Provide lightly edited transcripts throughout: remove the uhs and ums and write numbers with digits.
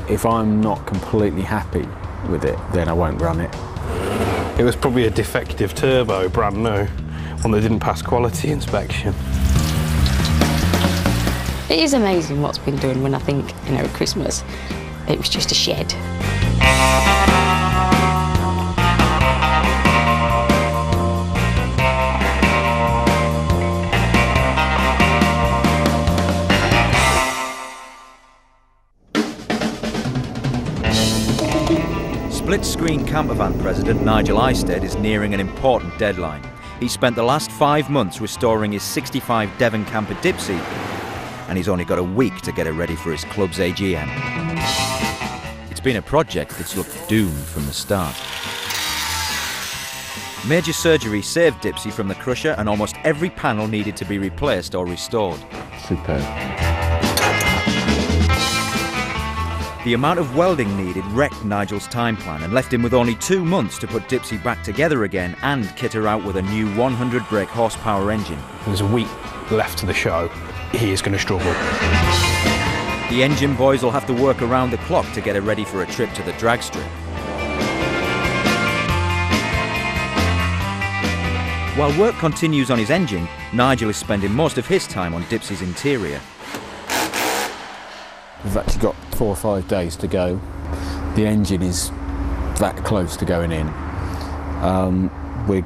If I'm not completely happy with it, then I won't run it. It was probably a defective turbo, brand new, one that didn't pass quality inspection. It is amazing what's been done when I think, at Christmas, it was just a shed. Split-screen campervan president Nigel Isted is nearing an important deadline. He spent the last 5 months restoring his 65 Devon camper Dipsy, and he's only got a week to get it ready for his club's AGM. It's been a project that's looked doomed from the start. Major surgery saved Dipsy from the crusher, and almost every panel needed to be replaced or restored. Superb. The amount of welding needed wrecked Nigel's time plan and left him with only 2 months to put Dipsy back together again and kit her out with a new 100 brake horsepower engine. There's a week left to the show. He is going to struggle. The engine boys will have to work around the clock to get her ready for a trip to the drag strip. While work continues on his engine, Nigel is spending most of his time on Dipsy's interior. We've actually got 4 or 5 days to go. The engine is that close to going in. We're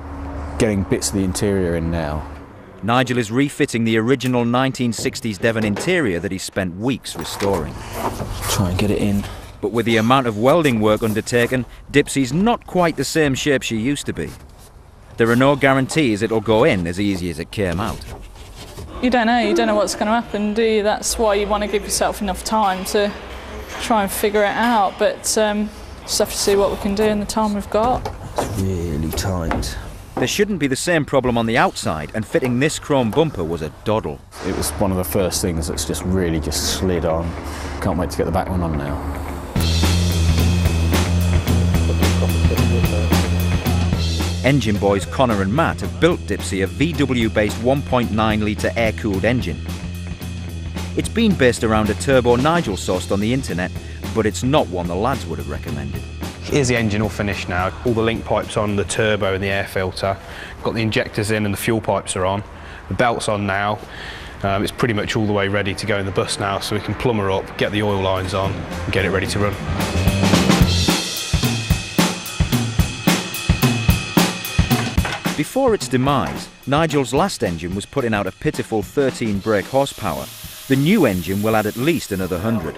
getting bits of the interior in now. Nigel is refitting the original 1960s Devon interior that he spent weeks restoring. Try and get it in. But with the amount of welding work undertaken, Dipsy's not quite the same shape she used to be. There are no guarantees it'll go in as easy as it came out. You don't know what's going to happen, do you? That's why you want to give yourself enough time to try and figure it out, but just have to see what we can do in the time we've got. It's really tight. There shouldn't be the same problem on the outside, and fitting this chrome bumper was a doddle. It was one of the first things that's just really slid on. Can't wait to get the back one on now. Engine boys Connor and Matt have built Dipsy a VW-based 1.9 litre air-cooled engine. It's been based around a turbo Nigel sourced on the internet, but it's not one the lads would have recommended. Here's the engine all finished now. All the link pipes on, the turbo and the air filter. Got the injectors in and the fuel pipes are on. The belt's on now. It's pretty much all the way ready to go in the bus now, so we can plumb her up, get the oil lines on and get it ready to run. Before its demise, Nigel's last engine was putting out a pitiful 13 brake horsepower. The new engine will add at least another 100.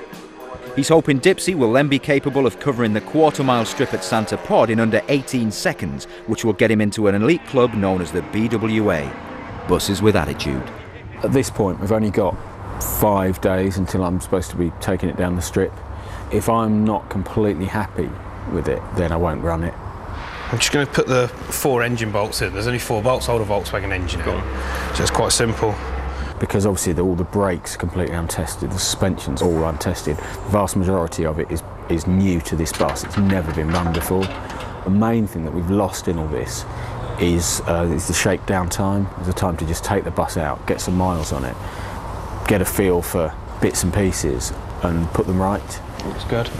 He's hoping Dipsy will then be capable of covering the quarter-mile strip at Santa Pod in under 18 seconds, which will get him into an elite club known as the BWA, Buses with Attitude. At this point, we've only got 5 days until I'm supposed to be taking it down the strip. If I'm not completely happy with it, then I won't run it. I'm just going to put the 4 engine bolts in. There's only 4 bolts, hold a Volkswagen engine in. So it's quite simple. Because obviously all the brakes are completely untested, the suspension's all untested. The vast majority of it is new to this bus. It's never been run before. The main thing that we've lost in all this is the shakedown time. There's a time to just take the bus out, get some miles on it, get a feel for bits and pieces and put them right. Looks good.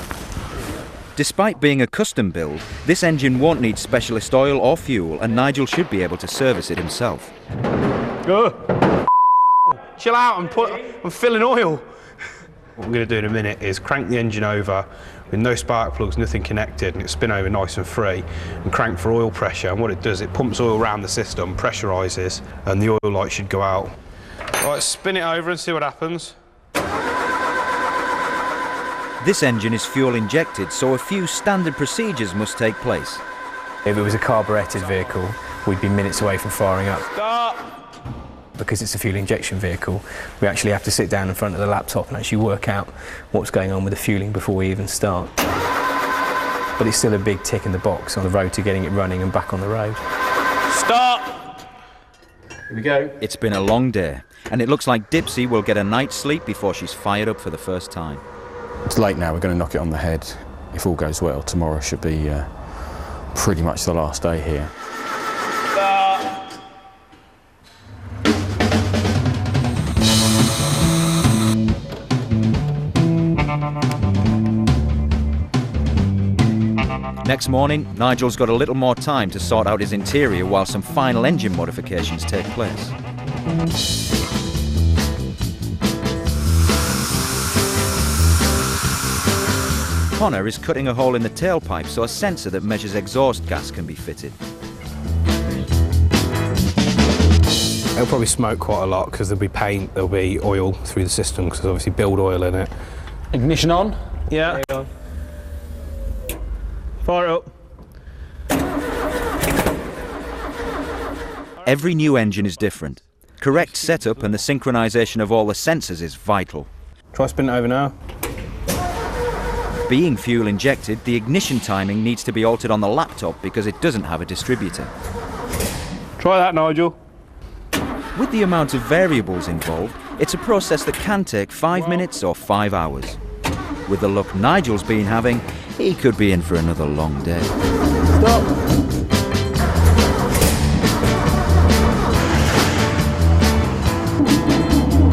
Despite being a custom build, this engine won't need specialist oil or fuel, and Nigel should be able to service it himself. Chill out, I'm filling oil. What I'm going to do in a minute is crank the engine over with no spark plugs, nothing connected, and it spin over nice and free, and crank for oil pressure. And what it does, it pumps oil around the system, pressurises, and the oil light should go out. Right, spin it over and see what happens. This engine is fuel injected, so a few standard procedures must take place. If it was a carburetted vehicle, we'd be minutes away from firing up. Start! Because it's a fuel injection vehicle, we actually have to sit down in front of the laptop and actually work out what's going on with the fueling before we even start. But it's still a big tick in the box on the road to getting it running and back on the road. Start! Here we go. It's been a long day, and it looks like Dipsy will get a night's sleep before she's fired up for the first time. It's late now, we're going to knock it on the head. If all goes well, tomorrow should be pretty much the last day here. Next morning, Nigel's got a little more time to sort out his interior while some final engine modifications take place. Connor is cutting a hole in the tailpipe so a sensor that measures exhaust gas can be fitted. It'll probably smoke quite a lot because there'll be paint, there'll be oil through the system because there's obviously build oil in it. Ignition on? Yeah. Fire it up. Every new engine is different. Correct setup and the synchronization of all the sensors is vital. Try spin it over now. Being fuel injected, the ignition timing needs to be altered on the laptop because it doesn't have a distributor. Try that, Nigel. With the amount of variables involved, it's a process that can take 5 minutes or 5 hours. With the luck Nigel's been having, he could be in for another long day. Stop.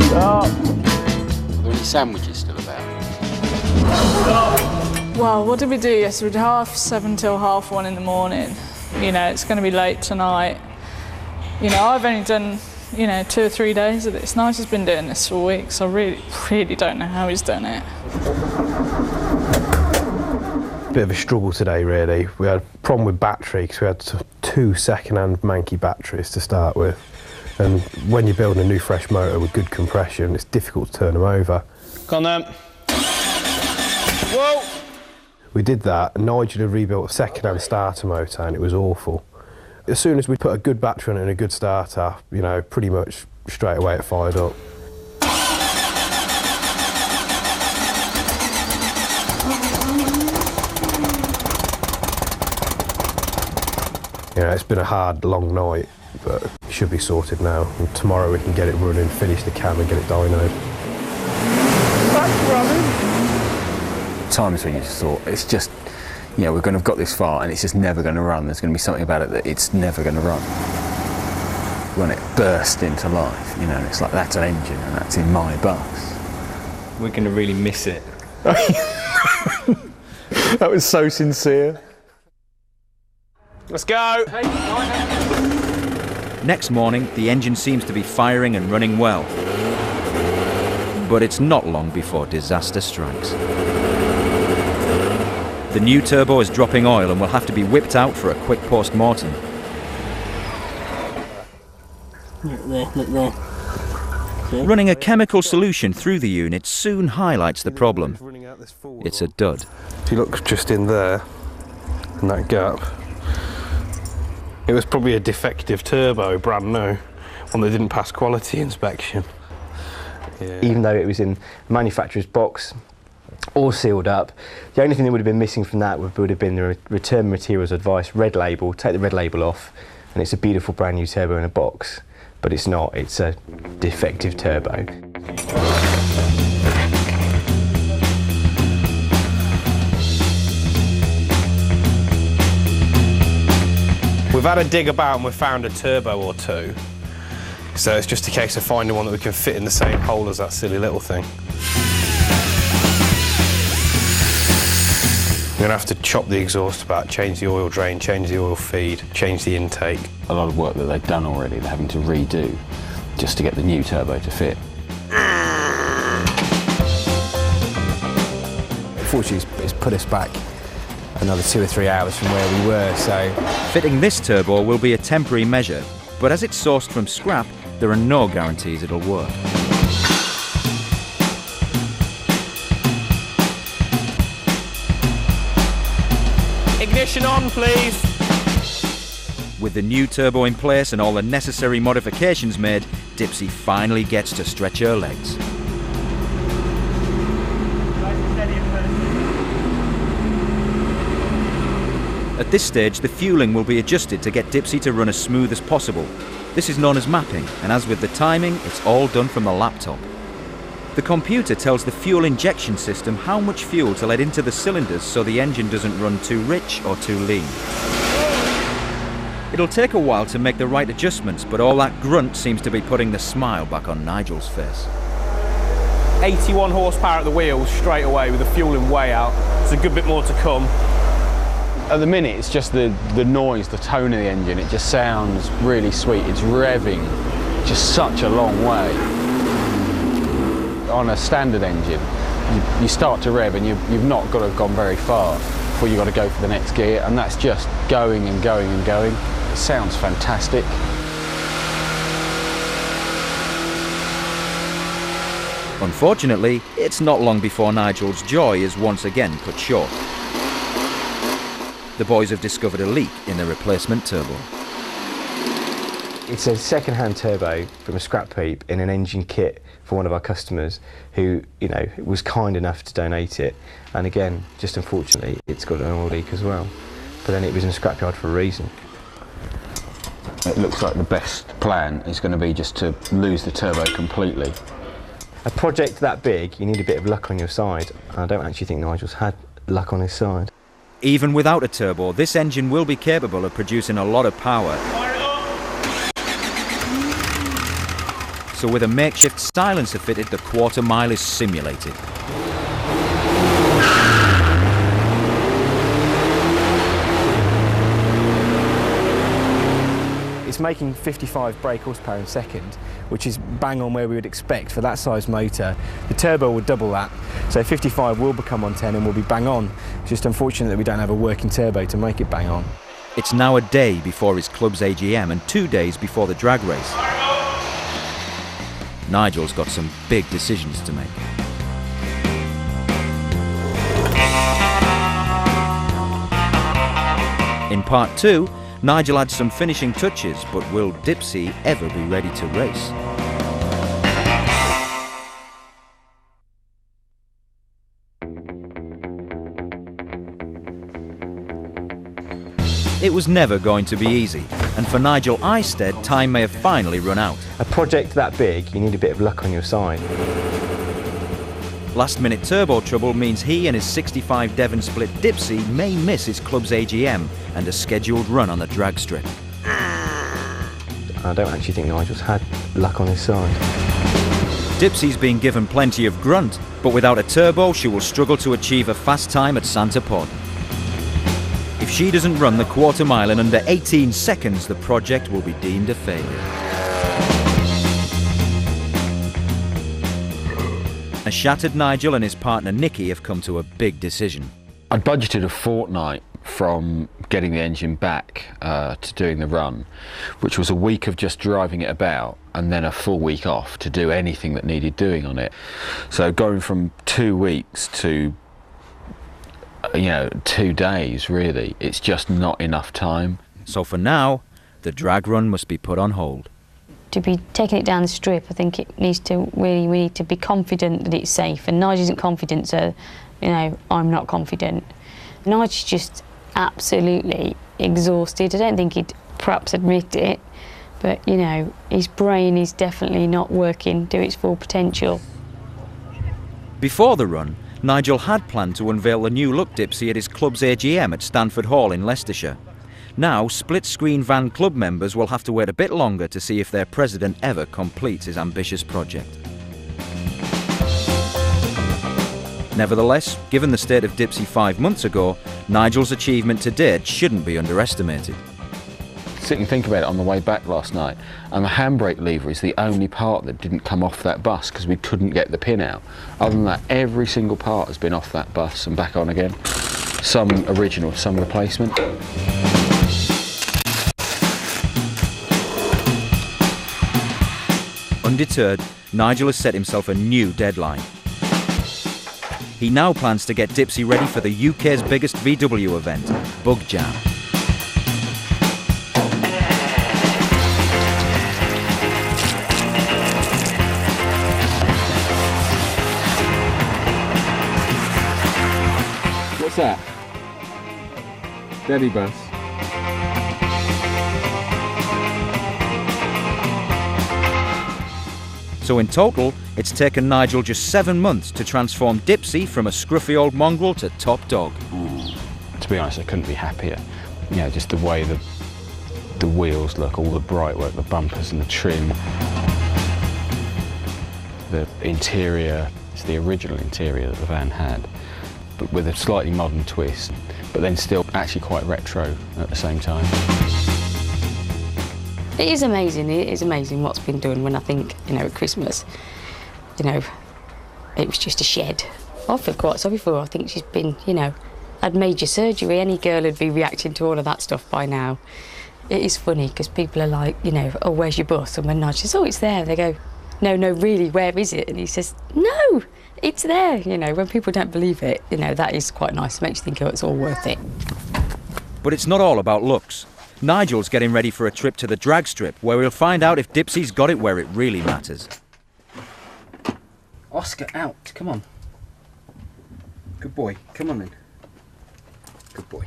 Stop. Are there any sandwiches still about? Well, what did we do yesterday? We did 7:30 till 1:30 in the morning. You know, it's going to be late tonight. You know, I've only done, 2 or 3 days of this. Nigel's been doing this for weeks. I really don't know how he's done it. Bit of a struggle today, really. We had a problem with battery because we had 2 second-hand manky batteries to start with. And when you're building a new fresh motor with good compression, it's difficult to turn them over. Come on then. Whoa! We did that, and Nigel had rebuilt a second-hand starter motor, and it was awful. As soon as we put a good battery on it and a good starter, pretty much straight away it fired up. It's been a hard, long night, but it should be sorted now. And tomorrow we can get it running, finish the cam and get it dynoed. That's running. Times when you just thought, it's just, we're going to have got this far and it's just never going to run. There's going to be something about it that it's never going to run. When it burst into life, it's like, that's an engine and that's in my bus. We're going to really miss it. That was so sincere. Let's go! Next morning, the engine seems to be firing and running well. But it's not long before disaster strikes. The new turbo is dropping oil and will have to be whipped out for a quick post-mortem. Look there. Running a chemical solution through the unit soon highlights the problem. It's a dud. If you look just in there, in that gap, it was probably a defective turbo, brand new, one that didn't pass quality inspection. Yeah. Even though it was in the manufacturer's box, all sealed up, the only thing that would have been missing from that would have been the return materials advice red label. Take the red label off, and it's a beautiful brand new turbo in a box. But it's not, it's a defective turbo. We've had a dig about and we've found a turbo or two. So it's just a case of finding one that we can fit in the same hole as that silly little thing. We're going to have to chop the exhaust about, change the oil drain, change the oil feed, change the intake. A lot of work that they've done already, they're having to redo just to get the new turbo to fit. Unfortunately, it's put us back another 2 or 3 hours from where we were, so... Fitting this turbo will be a temporary measure, but as it's sourced from scrap, there are no guarantees it'll work. Ignition on, please. With the new turbo in place and all the necessary modifications made, Dipsy finally gets to stretch her legs. At this stage, the fueling will be adjusted to get Dipsy to run as smooth as possible. This is known as mapping, and as with the timing, it's all done from the laptop. The computer tells the fuel injection system how much fuel to let into the cylinders so the engine doesn't run too rich or too lean. It'll take a while to make the right adjustments, but all that grunt seems to be putting the smile back on Nigel's face. 81 horsepower at the wheels straight away with the fueling way out. There's a good bit more to come. At the minute, it's just the noise, the tone of the engine. It just sounds really sweet. It's revving just such a long way. On a standard engine, you start to rev and you've not got to have gone very far before you've got to go for the next gear, and that's just going and going and going. It sounds fantastic. Unfortunately, it's not long before Nigel's joy is once again cut short. The boys have discovered a leak in the replacement turbo. It's a second-hand turbo from a scrap heap in an engine kit for one of our customers who, was kind enough to donate it. And again, just unfortunately, it's got an oil leak as well. But then it was in a scrapyard for a reason. It looks like the best plan is going to be just to lose the turbo completely. A project that big, you need a bit of luck on your side. I don't actually think Nigel's had luck on his side. Even without a turbo, this engine will be capable of producing a lot of power. So with a makeshift silencer fitted, the quarter mile is simulated. It's making 55 brake horsepower in second, which is bang on where we would expect for that size motor. The turbo will double that, so 55 will become on 10 and will be bang on. It's just unfortunate that we don't have a working turbo to make it bang on. It's now a day before his club's AGM and 2 days before the drag race. Nigel's got some big decisions to make. In part 2, Nigel adds some finishing touches, but will Dipsy ever be ready to race? It was never going to be easy, and for Nigel Eisted, time may have finally run out. A project that big, you need a bit of luck on your side. Last-minute turbo trouble means he and his 65 Devon split Dipsy may miss his club's AGM and a scheduled run on the drag strip. I don't actually think Nigel's had luck on his side. Dipsy's been given plenty of grunt, but without a turbo she will struggle to achieve a fast time at Santa Pod. If she doesn't run the quarter mile in under 18 seconds, the project will be deemed a failure. A shattered Nigel and his partner Nikki have come to a big decision. I'd budgeted a fortnight from getting the engine back to doing the run, which was a week of just driving it about and then a full week off to do anything that needed doing on it. So going from 2 weeks to 2 days, really, it's just not enough time. So for now, the drag run must be put on hold. To be taking it down the strip, I think it needs to we need to be confident that it's safe. And Nigel isn't confident, so I'm not confident. Nigel's just absolutely exhausted. I don't think he'd perhaps admit it, but his brain is definitely not working to its full potential. Before the run, Nigel had planned to unveil the new look Dipsy at his club's AGM at Stanford Hall in Leicestershire. Now, split-screen van club members will have to wait a bit longer to see if their president ever completes his ambitious project. Nevertheless, given the state of Dipsy 5 months ago, Nigel's achievement to date shouldn't be underestimated. Sit and think about it on the way back last night, and the handbrake lever is the only part that didn't come off that bus because we couldn't get the pin out. Other than that, every single part has been off that bus and back on again. Some original, some replacement. Undeterred, Nigel has set himself a new deadline. He now plans to get Dipsy ready for the UK's biggest VW event, Bug Jam. What's that? Daddy bus. So in total, it's taken Nigel just 7 months to transform Dipsy from a scruffy old mongrel to top dog. To be honest, I couldn't be happier. Just the way the wheels look, all the bright work, the bumpers and the trim. The interior, it's the original interior that the van had. but with a slightly modern twist, but then still actually quite retro at the same time. It is amazing what's been done. When I think, at Christmas, it was just a shed. I feel quite sorry for her. I think she's been, had major surgery. Any girl would be reacting to all of that stuff by now. It is funny because people are like, oh, where's your bus? And when Nigel says, oh, it's there, they go, no, really, where is it? And he says, no, it's there. When people don't believe it, that is quite nice. It makes you think, oh, it's all worth it. But it's not all about looks. Nigel's getting ready for a trip to the drag strip, where we'll find out if Dipsy's got it where it really matters. Oscar, out. Come on. Good boy. Come on then. Good boy.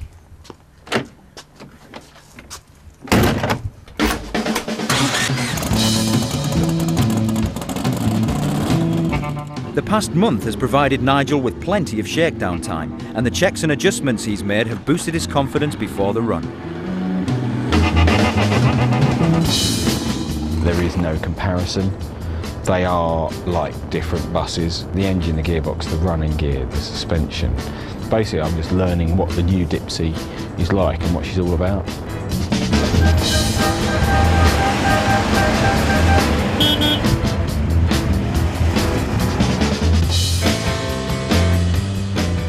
The past month has provided Nigel with plenty of shakedown time, and the checks and adjustments he's made have boosted his confidence before the run. There is no comparison. They are like different buses. The engine, the gearbox, the running gear, the suspension. Basically, I'm just learning what the new Dipsy is like and what she's all about.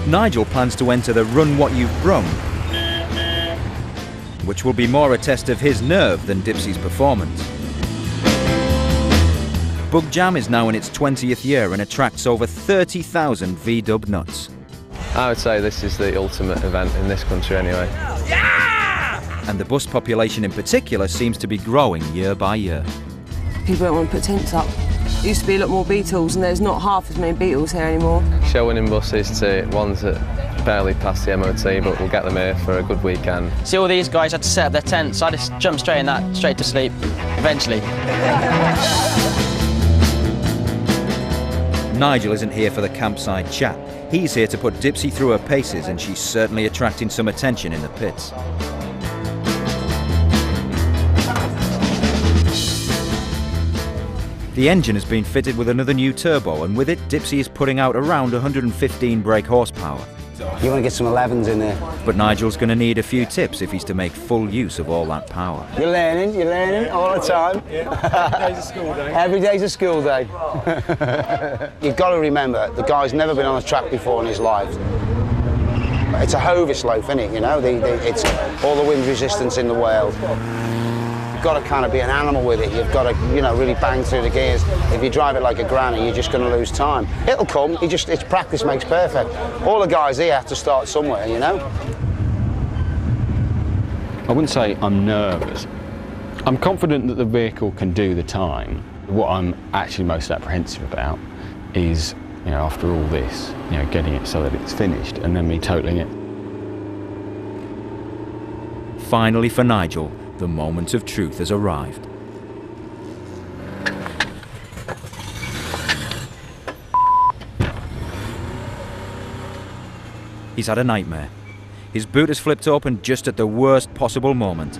Nigel plans to enter the Run What You've Brung, which will be more a test of his nerve than Dipsy's performance. Bug Jam is now in its 20th year and attracts over 30,000 V-dub nuts. I would say this is the ultimate event in this country anyway. Yeah! And the bus population in particular seems to be growing year by year. People don't want to put tents up. There used to be a lot more Beetles and there's not half as many Beetles here anymore. Show winning buses to ones that barely pass the MOT, but we'll get them here for a good weekend. See, all these guys had to set up their tents, so I just jumped straight in that, straight to sleep, eventually. Nigel isn't here for the campsite chat. He's here to put Dipsy through her paces, and she's certainly attracting some attention in the pits. The engine has been fitted with another new turbo, and with it, Dipsy is putting out around 115 brake horsepower. You want to get some 11s in there. But Nigel's going to need a few tips if he's to make full use of all that power. You're learning all the time. Every day's a school day. Every day's a school day. You've got to remember, the guy's never been on a track before in his life. It's a Hovis loaf, isn't it? It's all the wind resistance in the world. You've got to kind of be an animal with it. You've got to, really bang through the gears. If you drive it like a granny, you're just going to lose time. It'll come. It's practice makes perfect. All the guys here have to start somewhere, I wouldn't say I'm nervous. I'm confident that the vehicle can do the time. What I'm actually most apprehensive about is, after all this, getting it so that it's finished and then me totaling it. Finally for Nigel, the moment of truth has arrived. He's had a nightmare. His boot has flipped open just at the worst possible moment.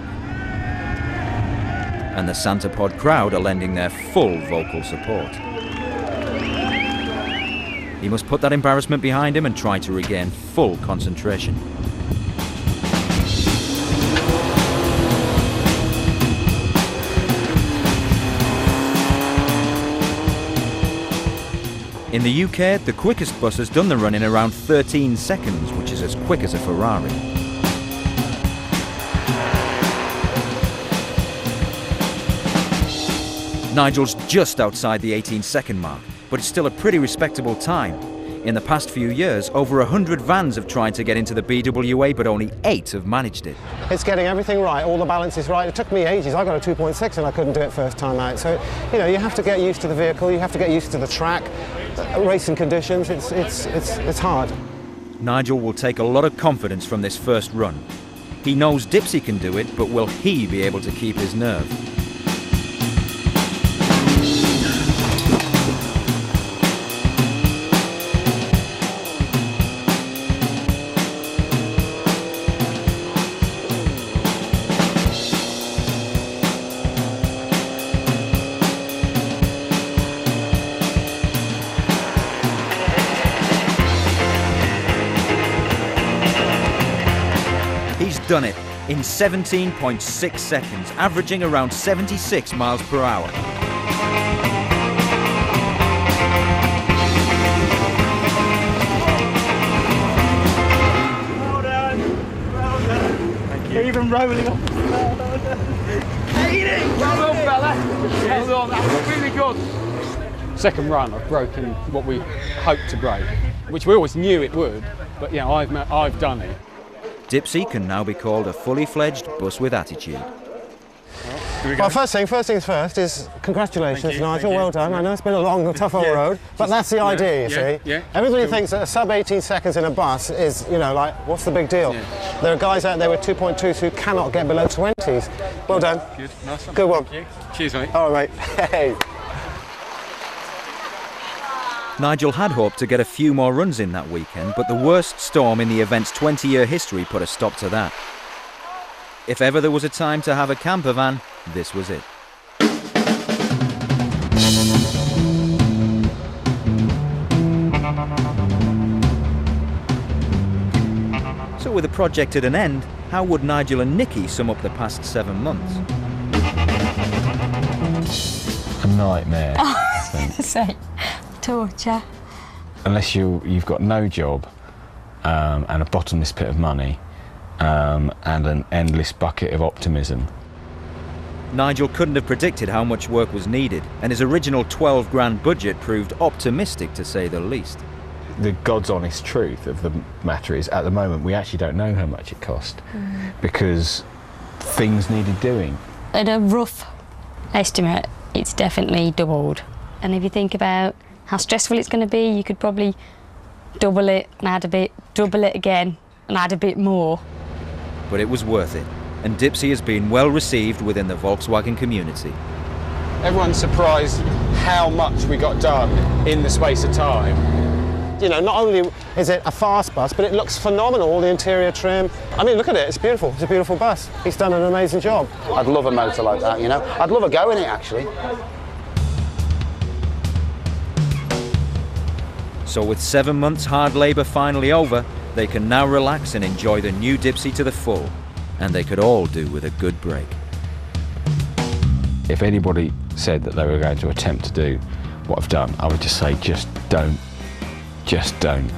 And the Santa Pod crowd are lending their full vocal support. He must put that embarrassment behind him and try to regain full concentration. In the UK, the quickest bus has done the run in around 13 seconds, which is as quick as a Ferrari. Nigel's just outside the 18-second mark, but it's still a pretty respectable time. In the past few years, over 100 vans have tried to get into the BWA, but only 8 have managed it. It's getting everything right, all the balance is right. It took me ages. I got a 2.6 and I couldn't do it first time out. So, you have to get used to the vehicle, you have to get used to the track, racing conditions. It's hard. Nigel will take a lot of confidence from this first run. He knows Dipsy can do it, but will he be able to keep his nerve? done it in 17.6 seconds, averaging around 76 miles per hour. Well done. Well done. Thank you. Even rolling off. Well done. Well done, fella. Well done. That was really good. Second run, I've broken what we hoped to break, which we always knew it would, but you know, I've done it. Dipsy can now be called a fully fledged bus with attitude. Well, first things first is congratulations, Nigel. Well done. I know it's been a long and tough old road, but that's the idea, you see. Everybody thinks that a sub 18 seconds in a bus is, you know, like, what's the big deal? There are guys out there with 2.2s who cannot get below 20s. Well done. Good, nice one. Good one. Thank you. Cheers, mate. All right, mate. Hey. Nigel had hoped to get a few more runs in that weekend, but the worst storm in the event's 20-year history put a stop to that. If ever there was a time to have a camper van, this was it. So with the project at an end, how would Nigel and Nikki sum up the past 7 months? A nightmare, I think. Say, torture. Unless you've got no job and a bottomless pit of money and an endless bucket of optimism. Nigel couldn't have predicted how much work was needed, and his original 12 grand budget proved optimistic to say the least. The God's honest truth of the matter is, at the moment, we actually don't know how much it cost because things needed doing. At a rough estimate, it's definitely doubled. And if you think about how stressful it's going to be, you could probably double it and add a bit, double it again and add a bit more. But it was worth it, and Dipsy has been well received within the Volkswagen community. Everyone's surprised how much we got done in the space of time. You know, not only is it a fast bus, but it looks phenomenal, all the interior trim. I mean, look at it, it's beautiful. It's a beautiful bus. He's done an amazing job. I'd love a motor like that, you know. I'd love a go in it, actually. So with 7 months hard labour finally over, they can now relax and enjoy the new Dipsy to the full. And they could all do with a good break. If anybody said that they were going to attempt to do what I've done, I would just say, just don't. Just don't.